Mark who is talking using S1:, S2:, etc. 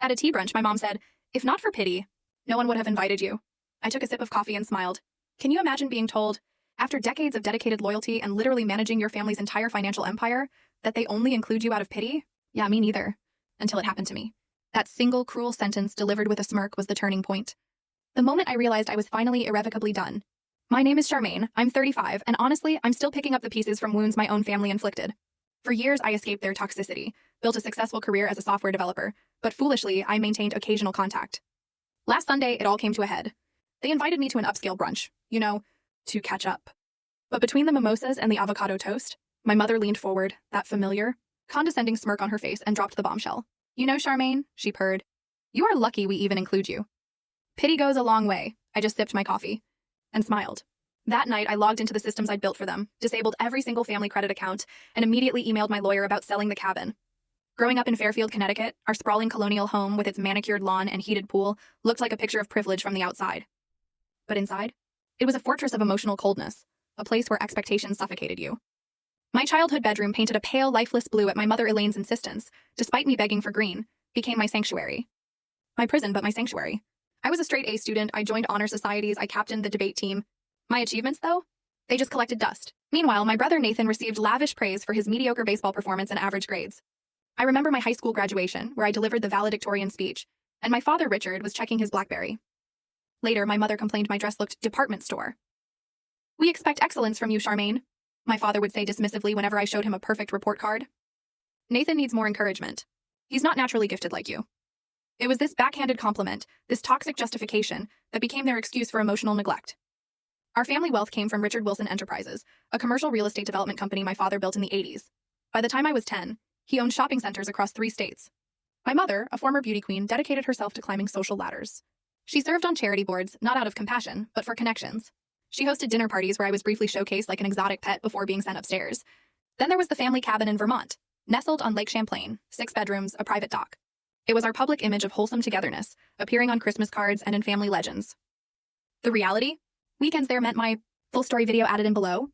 S1: At a tea brunch, my mom said, "If not for pity, no one would have invited you." I took a sip of coffee and smiled. Can you imagine being told, after decades of dedicated loyalty and literally managing your family's entire financial empire, that they only include you out of pity? Yeah, me neither. Until it happened to me. That single cruel sentence delivered with a smirk was the turning point. The moment I realized I was finally irrevocably done. My name is Charmaine, I'm 35, and honestly, I'm still picking up the pieces from wounds my own family inflicted. For years, I escaped their toxicity, built a successful career as a software developer, but foolishly, I maintained occasional contact. Last Sunday, it all came to a head. They invited me to an upscale brunch, to catch up. But between the mimosas and the avocado toast, my mother leaned forward, that familiar, condescending smirk on her face, and dropped the bombshell. "You know, Charmaine," she purred, "you are lucky we even include you." Pity goes a long way. I just sipped my coffee and smiled. That night, I logged into the systems I'd built for them, disabled every single family credit account, and immediately emailed my lawyer about selling the cabin. Growing up in Fairfield, Connecticut, our sprawling colonial home with its manicured lawn and heated pool looked like a picture of privilege from the outside. But inside, it was a fortress of emotional coldness, a place where expectations suffocated you. My childhood bedroom, painted a pale, lifeless blue at my mother Elaine's insistence, despite me begging for green, became my sanctuary. My prison, but my sanctuary. I was a straight A student, I joined honor societies, I captained the debate team. My achievements, though? They just collected dust. Meanwhile, my brother Nathan received lavish praise for his mediocre baseball performance and average grades. I remember my high school graduation, where I delivered the valedictorian speech, and my father Richard was checking his BlackBerry. Later, my mother complained my dress looked department store. "We expect excellence from you, Charmaine," my father would say dismissively whenever I showed him a perfect report card. "Nathan needs more encouragement. He's not naturally gifted like you." It was this backhanded compliment, this toxic justification, that became their excuse for emotional neglect. Our family wealth came from Richard Wilson Enterprises, a commercial real estate development company my father built in the 80s. By the time I was 10, he owned shopping centers across 3 states. My mother, a former beauty queen, dedicated herself to climbing social ladders. She served on charity boards, not out of compassion, but for connections. She hosted dinner parties where I was briefly showcased like an exotic pet before being sent upstairs. Then there was the family cabin in Vermont, nestled on Lake Champlain, 6 bedrooms, a private dock. It was our public image of wholesome togetherness, appearing on Christmas cards and in family legends. The reality? Weekends there meant my full story video added in below,